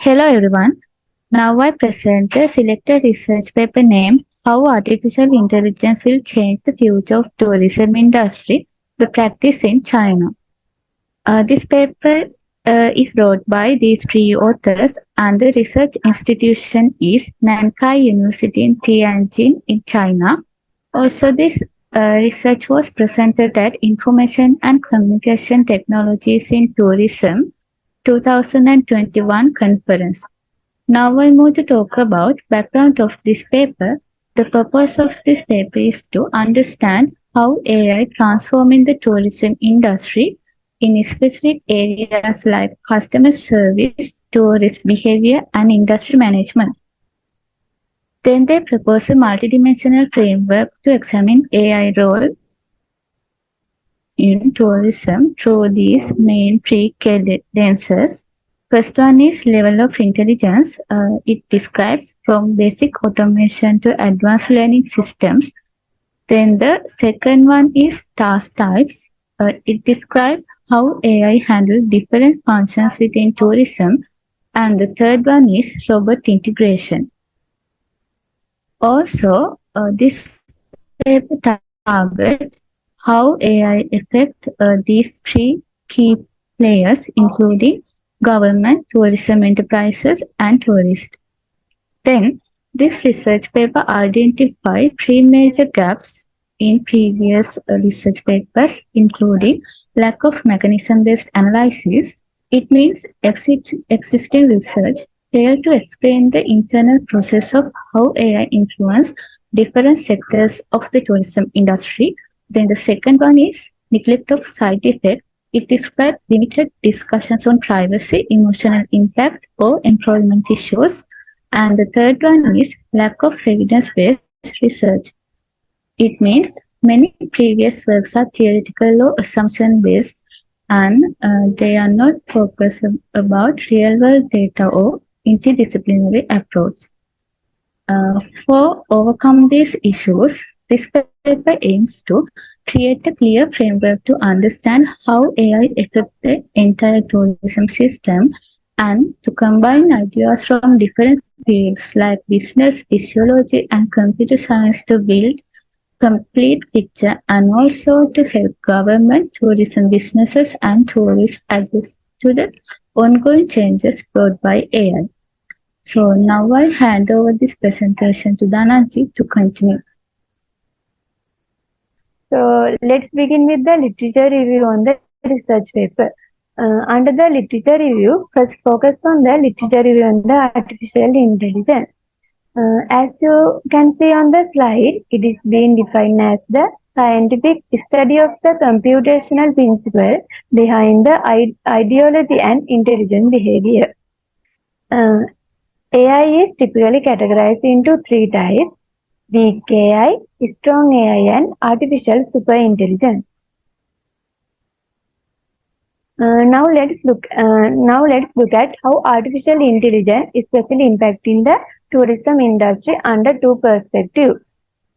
Hello everyone. Now I present a selected research paper named How Artificial Intelligence Will Change the Future of Tourism Industry, the Practice in China. This paper is wrote by these three authors and the research institution is Nankai University in Tianjin in China. Also this research was presented at Information and Communication Technologies in Tourism 2021 conference. Now I move to talk about background of this paper. The purpose of this paper is to understand how AI transforming the tourism industry in specific areas like customer service, tourist behavior, and industry management. Then they propose a multidimensional framework to examine AI role in tourism through these main three lenses. First one is level of intelligence. It describes from basic automation to advanced learning systems. Then the second one is task types. It describes how AI handles different functions within tourism. And the third one is robot integration. Also, this paper targets how AI affect these three key players, including government, tourism enterprises, and tourists. Then, this research paper identified three major gaps in previous research papers, including lack of mechanism-based analysis. It means existing research failed to explain the internal process of how AI influence different sectors of the tourism industry. Then the second one is neglect of side effects. It describes limited discussions on privacy, emotional impact, or employment issues. And the third one is lack of evidence-based research. It means many previous works are theoretical or assumption-based and they are not focused about real-world data or interdisciplinary approach. For overcome these issues, this paper aims to create a clear framework to understand how AI affects the entire tourism system and to combine ideas from different fields like business, physiology, and computer science to build complete picture and also to help government, tourism businesses, and tourists adjust to the ongoing changes brought by AI. So now I hand over this presentation to Dhananji to continue. So let's begin with the literature review on the research paper. Under the literature review, first focus on the literature review on the artificial intelligence. As you can see on the slide, it is being defined as the scientific study of the computational principle behind the ideology and intelligent behavior. AI is typically categorized into three types: weak AI, strong AI, and artificial superintelligence. Now let's look at how artificial intelligence is especially impacting the tourism industry under two perspectives: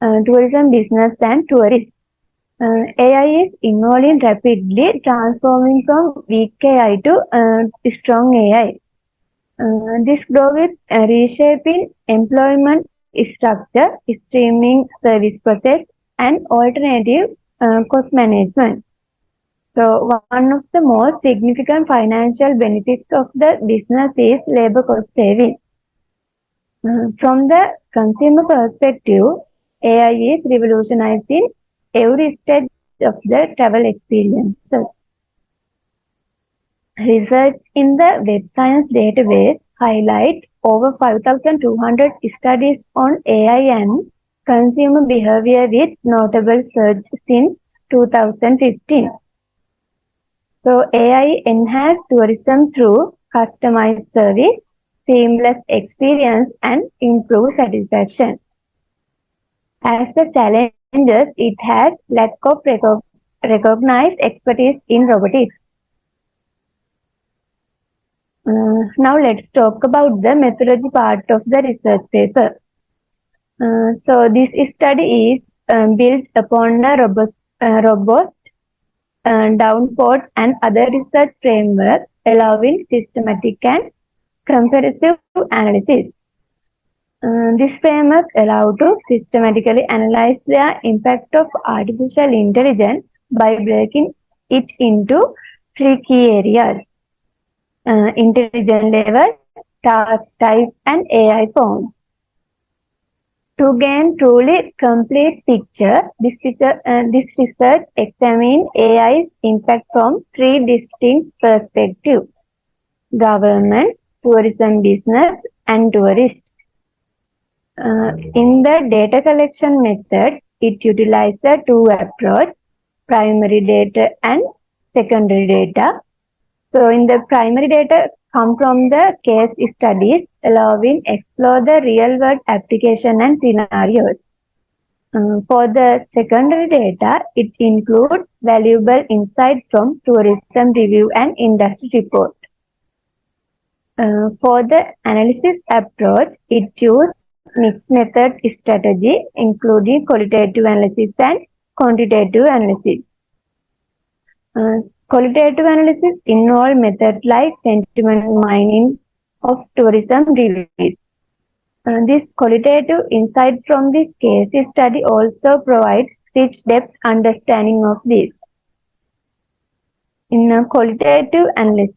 tourism business and tourists. AI is evolving rapidly, transforming from weak AI to strong AI. This growth is reshaping employment structure, streaming service process, and alternative cost management. So one of the most significant financial benefits of the business is labor cost saving. From the consumer perspective, AI is revolutionizing every stage of the travel experience. Research in the Web Science database highlight over 5,200 studies on AI and consumer behavior with notable surge since 2015. So AI enhanced tourism through customized service, seamless experience, and improved satisfaction. As the challenges, it has lack of recognized expertise in robotics. Now let's talk about the methodology part of the research paper. So this study is built upon a robust downport and other research framework, allowing systematic and comparative analysis. This framework allows to systematically analyze the impact of artificial intelligence by breaking it into three key areas: intelligence level, task type, and AI form. To gain truly complete picture, this research examines AI's impact from three distinct perspectives: government, tourism business, and tourists. In the data collection method, it utilizes two approaches: primary data and secondary data. So in the primary data come from the case studies, allowing explore the real world application and scenarios. For the secondary data, it includes valuable insights from tourism review and industry report. For the analysis approach, it uses mixed method strategy, including qualitative analysis and quantitative analysis. Qualitative analysis involves methods like sentiment mining of tourism reviews. This qualitative insight from this case study also provides rich depth understanding of this. In a quantitative analysis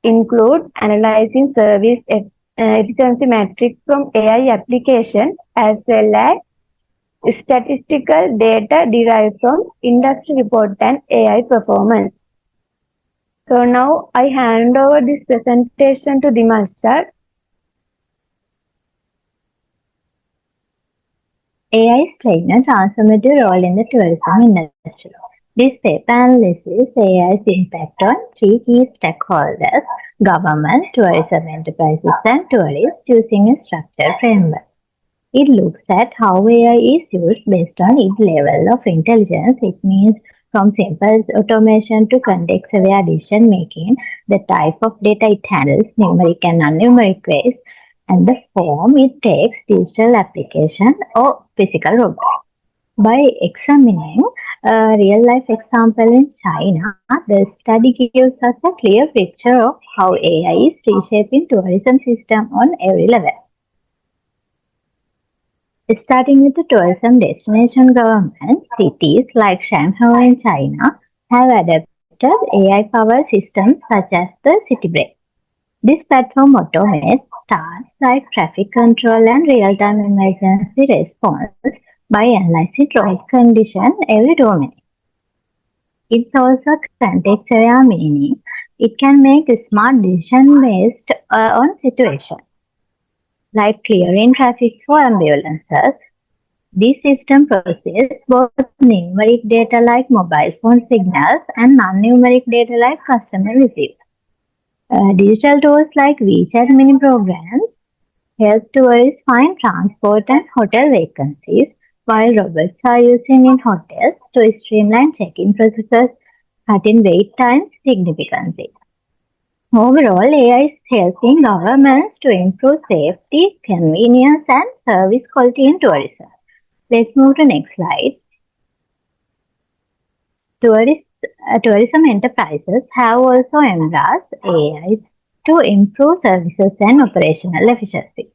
include analyzing service efficiency metrics from AI application as well as statistical data derived from industry report and AI performance. So now I hand over this presentation to Dimash sir. AI is playing a transformative role in the tourism industry. This paper analyzes AI's impact on three key stakeholders: government, tourism enterprises, and tourists using a structured framework. It looks at how AI is used based on its level of intelligence. It means from simple automation to context-aware decision making, the type of data it handles, numeric and non-numeric ways, and the form it takes, digital application or physical robot. By examining a real-life example in China, the study gives us a clear picture of how AI is reshaping tourism system on every level. Starting with the tourism destination, government, cities like Shanghai in China have adapted AI-powered systems such as the CityBrain. This platform automates tasks like traffic control and real-time emergency response by analyzing road condition every 2 minutes. It's also context-aware, meaning it can make a smart decision based on situation, like clearing traffic for ambulances. This system processes both numeric data like mobile phone signals and non-numeric data like customer receipts. Digital tools like WeChat mini programs help tourists find transport and hotel vacancies, while robots are used in hotels to streamline check-in processes, cutting wait times significantly. Overall, AI is helping governments to improve safety, convenience, and service quality in tourism. Let's move to next slide. Tourism enterprises have also embraced AI to improve services and operational efficiency.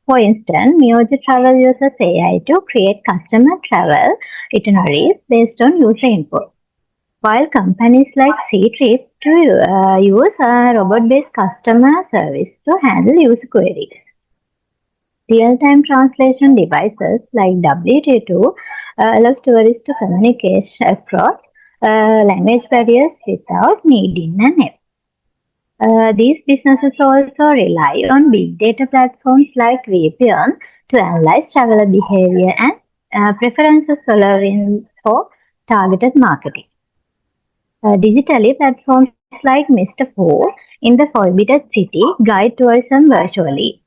For instance, Miojo Travel uses AI to create customer travel itineraries based on user input, while companies like Ctrip use robot-based customer service to handle user queries. Real-time translation devices like WT2 allows tourists to communicate across language barriers without needing an app. These businesses also rely on big data platforms like VPN to analyze traveler behavior and preferences, allowing for targeted marketing. Digitally, platforms like Mr. Fu in the Forbidden City guide tourism virtually,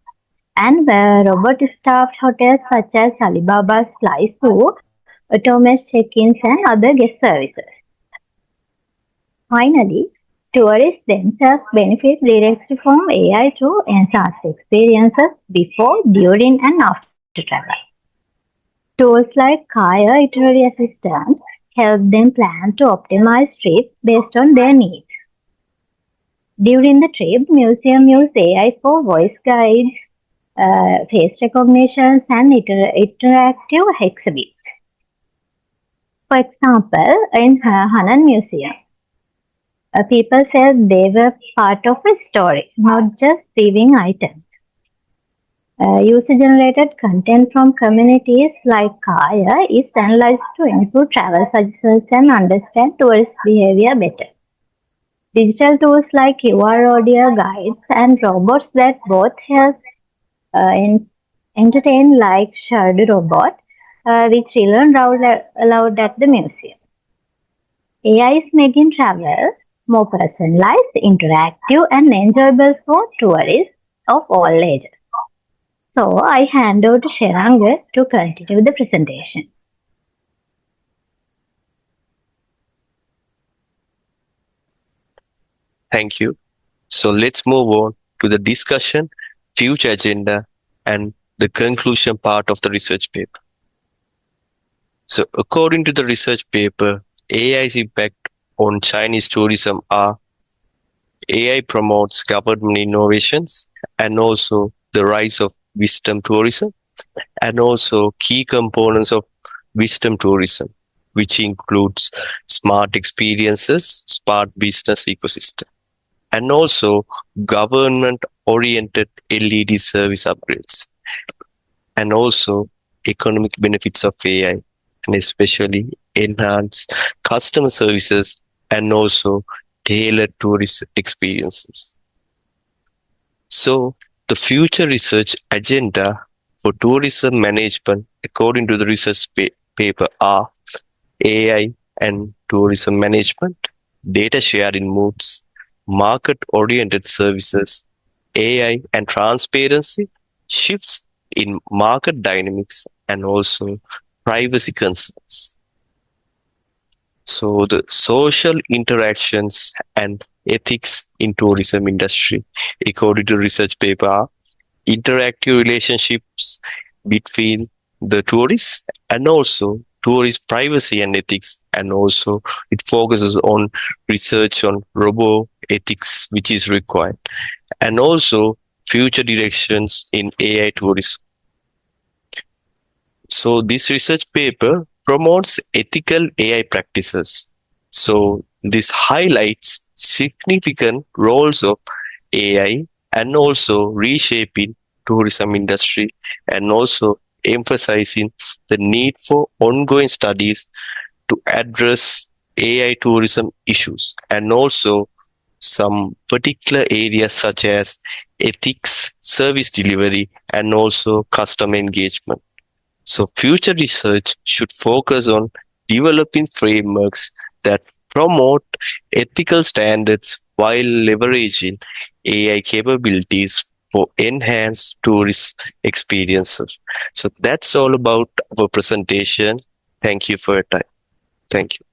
and robot-staffed hotels such as Alibaba's Flysu automate check-ins and other guest services. Finally, tourists themselves benefit directly from AI to enhance experiences before, during, and after travel. Tools like Kaya Itinerary Assistant help them plan to optimize trips based on their needs. During the trip, museum use AI for voice guides, face recognitions, and interactive exhibits. For example, in Hanan Museum, people said they were part of a story, not just viewing items. User-generated content from communities like Kaya is analyzed to improve travel suggestions and understand tourist behavior better. Digital tools like QR audio guides and robots that both help entertain like Shared Robot, which children allowed at the museum. AI is making travel more personalized, interactive, and enjoyable for tourists of all ages. So I hand over to Sheranga to continue the presentation. Thank you. So let's move on to the discussion, future agenda, and the conclusion part of the research paper. So according to the research paper, AI's impact on Chinese tourism are AI promotes government innovations and also the rise of wisdom tourism and also key components of wisdom tourism, which includes smart experiences, smart business ecosystem, and also government-oriented LED service upgrades, and also economic benefits of AI, and especially enhanced customer services and also tailored tourist experiences. So the future research agenda for tourism management, according to the research paper, are AI and tourism management, data sharing modes, market-oriented services, AI and transparency, shifts in market dynamics, and also privacy concerns. So the social interactions and ethics in tourism industry, according to research paper, are interactive relationships between the tourists and also tourist privacy and ethics, and also it focuses on research on robo ethics which is required, and also future directions in AI tourism. So this research paper promotes ethical AI practices. So this highlights significant roles of AI and also reshaping tourism industry, and also emphasizing the need for ongoing studies to address AI tourism issues, and also some particular areas such as ethics, service delivery, and also customer engagement. So future research should focus on developing frameworks that promote ethical standards while leveraging AI capabilities for enhanced tourist experiences. So that's all about our presentation. Thank you for your time. Thank you.